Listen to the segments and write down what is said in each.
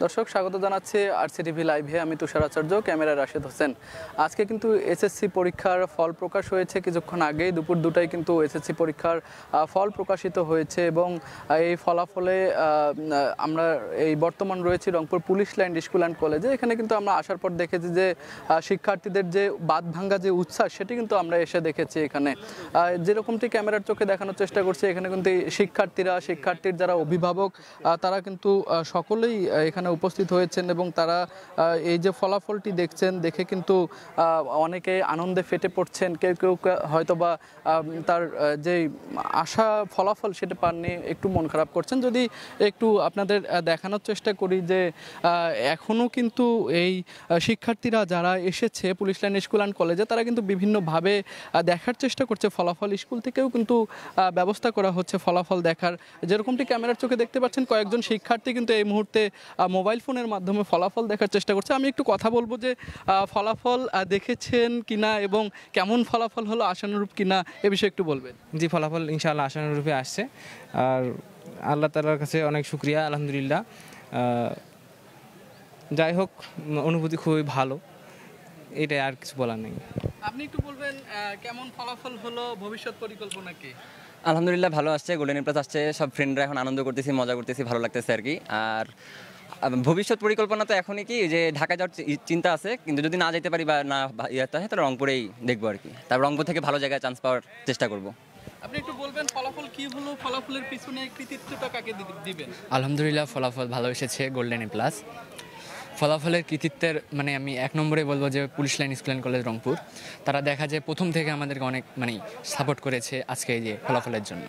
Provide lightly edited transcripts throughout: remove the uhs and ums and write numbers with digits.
দর্শক স্বাগত জানাচ্ছি আরসিটিভি লাইভে। আমি তুষার আচার্য, ক্যামেরায় রাশেদ হোসেন। আজকে কিন্তু এসএসসি পরীক্ষার ফল প্রকাশ হয়েছে। কিছুক্ষণ আগেই দুপুর 2টায় কিন্তু এসএসসি পরীক্ষার ফল প্রকাশিত হয়েছে এবং এই ফলাফলে আমরা এই বর্তমান রয়েছি Rangpur police line school and কলেজে। এখানে কিন্তু আমরা আসার পর দেখেছি যে শিক্ষার্থীদের যে বাঁধ ভাঙ্গা যে উচ্ছ্বাস, সেটি কিন্তু আমরা এসে দেখেছি। এখানে যেরকমটি ক্যামেরার চোখে দেখানোর চেষ্টা করছি, এখানে কিন্তু শিক্ষার্থীর যারা অভিভাবক, তারা কিন্তু সকলেই এখানে উপস্থিত হয়েছেন এবং তারা এই যে ফলাফলটি দেখছেন, দেখে কিন্তু অনেকে আনন্দে ফেটে পড়ছেন। কেউ কেউ হয়তোবা তার যে আশা ফলাফল সেটা পাননি, একটু মন খারাপ করছেন। যদি একটু আপনাদের দেখানোর চেষ্টা করি যে এখনও কিন্তু এই শিক্ষার্থীরা যারা এসেছে পুলিশ লাইন স্কুল অ্যান্ড কলেজে, তারা কিন্তু বিভিন্নভাবে দেখার চেষ্টা করছে ফলাফল। স্কুল থেকেও কিন্তু ব্যবস্থা করা হচ্ছে ফলাফল দেখার। যেরকমটি ক্যামেরার চোখে দেখতে পাচ্ছেন, কয়েকজন শিক্ষার্থী কিন্তু এই মুহূর্তে মোবাইল ফোনের মাধ্যমে ফলাফল দেখার চেষ্টা করছে। আমি একটু কথা বলবো যে ফলাফল দেখেছেন কিনা এবং কেমন ফলাফল হলো, আশানুরূপ কিনা, এ বিষয়ে একটু বলবেন। জি, ফলাফল ইনশাআল্লাহ আশানুরূপে আসছে, আর আল্লাহ তাআলার কাছে অনেক শুকরিয়া, আলহামদুলিল্লাহ। যাই হোক, অনুভূতি খুবই ভালো, এটাই, আর কিছু বলার নেই। আপনি একটু বলবেন কেমন ফলাফল হলো, ভবিষ্যৎ পরিকল্পনা কি? আলহামদুলিল্লাহ ভালো আসছে, গোল্ডেন এ প্লাস আসছে, সব ফ্রেন্ডরা এখন আনন্দ করতেছি, মজা করতেছি, ভালো লাগতেছে আর কি। আর ভবিষ্যৎ পরিকল্পনা তো এখনই কি, যে ঢাকা যাওয়ার চিন্তা আছে, কিন্তু যদি না যেতে পারি বা না ইয়েতে হয় তাহলে রংপুরেই দেখবো আর কি। তারপর রংপুর থেকে ভালো জায়গায় চান্স পাওয়ার চেষ্টা করব। আপনি একটু বলবেন ফলাফল কি হলো, ফলাফলের পিছনে কৃতিত্বটা কাকে দিবেন? আলহামদুলিল্লাহ ফলাফল ভালো এসেছে, গোল্ডেন এ প্লাস। ফলাফলের কৃতিত্বের মানে আমি 1 নম্বরে বলবো যে police line school and college Rangpur. তারা দেখা যায় প্রথম থেকে আমাদেরকে অনেক সাপোর্ট করেছে আজকে এই যে ফলাফলের জন্য।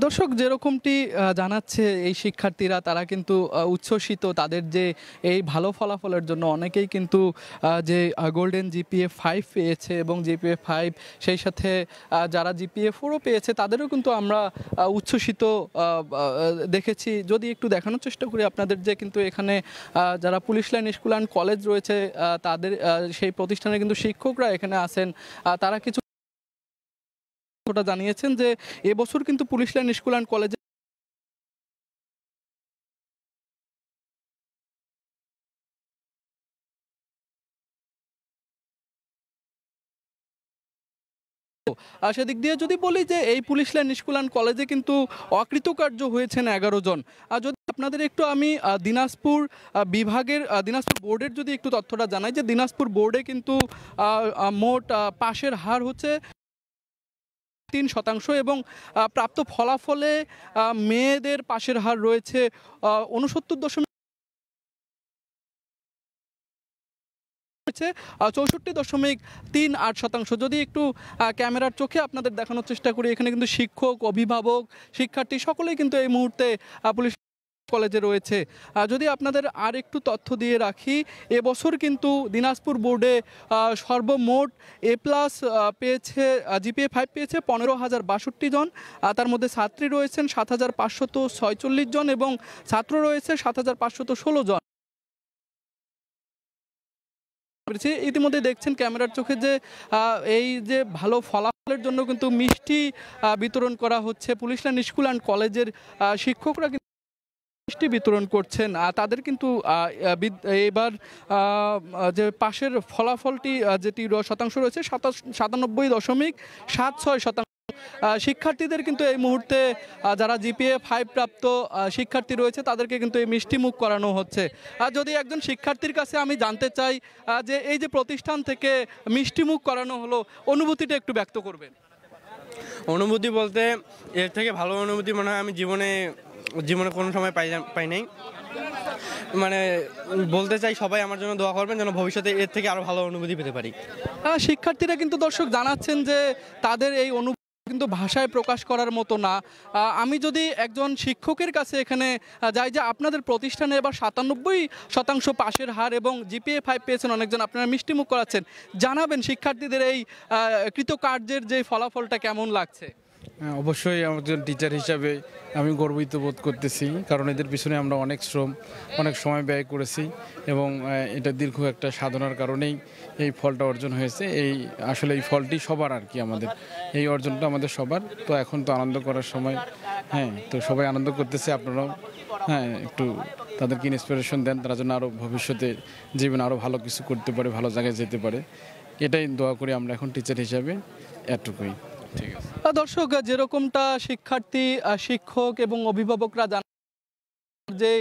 দর্শক, যেরকমটি জানাচ্ছে এই শিক্ষার্থীরা, তারা কিন্তু উচ্ছ্বসিত তাদের যে এই ভালো ফলাফলের জন্য। অনেকেই কিন্তু যে গোল্ডেন জিপিএ 5 পেয়েছে এবং জিপিএ 5, সেই সাথে যারা জিপিএ 4ও পেয়েছে, তাদেরও কিন্তু আমরা উচ্ছ্বসিত দেখেছি। যদি একটু দেখানোর চেষ্টা করি আপনাদের, যে কিন্তু এখানে যারা police line school and college রয়েছে, তাদের সেই প্রতিষ্ঠানে কিন্তু শিক্ষকরা এখানে আছেন। তারা কিছু জানিয়েছেন যে এবছর কিন্তু পুলিশ লাইন স্কুল অ্যান্ড কলেজে সেদিক দিয়ে যদি বলি যে এই পুলিশ লাইন স্কুল অ্যান্ড কলেজে কিন্তু অকৃতকার্য হয়েছেন 11 জন। আর যদি আপনাদের একটু আমি দিনাজপুর বিভাগের দিনাজপুর বোর্ডের যদি একটু তথ্যটা জানাই, যে দিনাজপুর বোর্ডে কিন্তু মোট পাশের হার হচ্ছে 3% এবং প্রাপ্ত ফলাফলে মেয়েদের পাশের হার রয়েছে 64.38%। যদি একটু ক্যামেরার চোখে আপনাদের দেখানোর চেষ্টা করি, এখানে কিন্তু শিক্ষক, অভিভাবক, শিক্ষার্থী সকলেই কিন্তু এই মুহূর্তে পুলিশ কলেজে রয়েছে। যদি আপনাদের আর একটু তথ্য দিয়ে রাখি, এবছর কিন্তু দিনাজপুর বোর্ডে সর্বমোট এ প্লাস পেয়েছে, জিপিএ 5 পেয়েছে 15,062 জন। তার মধ্যে ছাত্রী রয়েছেন 7,546 জন এবং ছাত্র রয়েছে 7,516 জন। ইতিমধ্যে দেখছেন ক্যামেরার চোখে যে এই যে ভালো ফলাফলের জন্য কিন্তু মিষ্টি বিতরণ করা হচ্ছে। পুলিশ লাইন স্কুল অ্যান্ড কলেজের শিক্ষকরা কিন্তু মিষ্টি বিতরণ করছেন। তাদের কিন্তু এবার যে পাশের ফলাফলটি যেটি শতাংশ রয়েছে 97.76%। শিক্ষার্থীদের কিন্তু এই মুহূর্তে যারা জিপিএ 5 প্রাপ্ত শিক্ষার্থী রয়েছে, তাদেরকে কিন্তু এই মিষ্টি মুখ করানো হচ্ছে। আর যদি একজন শিক্ষার্থীর কাছে আমি জানতে চাই যে এই যে প্রতিষ্ঠান থেকে মিষ্টি মুখ করানো হলো, অনুভূতিটা একটু ব্যক্ত করবেন। অনুভূতি বলতে এর থেকে ভালো অনুভূতি মনে হয় আমি জীবনে কোনো সময় পাই নাই। মানে বলতে চাই, সবাই আমার জন্য দোয়া করবেন যেন ভবিষ্যতে এর থেকে আরো ভালো অনুভূতি পেতে পারি। শিক্ষার্থীরা কিন্তু দর্শক জানাচ্ছেন যে তাদের এই অনুভূতি কিন্তু ভাষায় প্রকাশ করার মতো না। আমি যদি একজন শিক্ষকের কাছে এখানে যাই, যে আপনাদের প্রতিষ্ঠানে এবার 97% পাশের হার এবং জিপিএ 5 পেয়েছেন অনেকজন, আপনারা মিষ্টিমুখ করাচ্ছেন, জানাবেন শিক্ষার্থীদের এই কৃতকার্যের যে ফলাফলটা কেমন লাগছে? হ্যাঁ, অবশ্যই আমাদের টিচার হিসাবে আমি গর্বিত বোধ করতেছি, কারণ এদের পিছনে আমরা অনেক শ্রম অনেক সময় ব্যয় করেছি এবং এটা দীর্ঘ একটা সাধনার কারণেই এই ফলটা অর্জন হয়েছে। আসলে এই ফলটি সবার আর কি, আমাদের এই অর্জনটা আমাদের সবার। তো এখন তো আনন্দ করার সময়, হ্যাঁ, তো সবাই আনন্দ করতেছে, আপনারাও হ্যাঁ একটু তাদেরকে ইন্সপিরেশন দেন, তারা যেন আরও ভবিষ্যতে জীবনে আরও ভালো কিছু করতে পারে, ভালো জায়গায় যেতে পারে, এটাই দোয়া করি আমরা এখন টিচার হিসাবে। এতটুকুই। ঠিক আছে। দর্শক, যেরকমটা শিক্ষার্থী, শিক্ষক এবং অভিভাবকরা জানান যে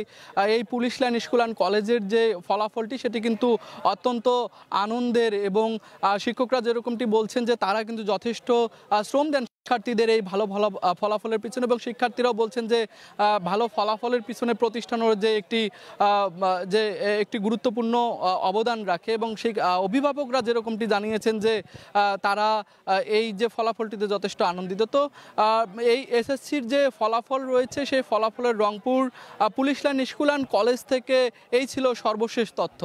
এই পুলিশ লাইন স্কুল অ্যান্ড কলেজের যে ফলাফলটি সেটি কিন্তু অত্যন্ত আনন্দের, এবং শিক্ষকরা যেরকমটি বলছেন যে তারা কিন্তু যথেষ্ট শ্রম দেন শিক্ষার্থীদের এই ভালো ভালো ফলাফলের পিছনে, এবং শিক্ষার্থীরাও বলছেন যে ভালো ফলাফলের পিছনে প্রতিষ্ঠানের যে একটি গুরুত্বপূর্ণ অবদান রাখে, এবং সেই অভিভাবকরা যেরকমটি জানিয়েছেন যে তারা এই যে ফলাফলটিতে যথেষ্ট আনন্দিত। তো এই এসএসসির যে ফলাফল রয়েছে সেই ফলাফলের Rangpur police line school and college থেকে এই ছিল সর্বশেষ তথ্য।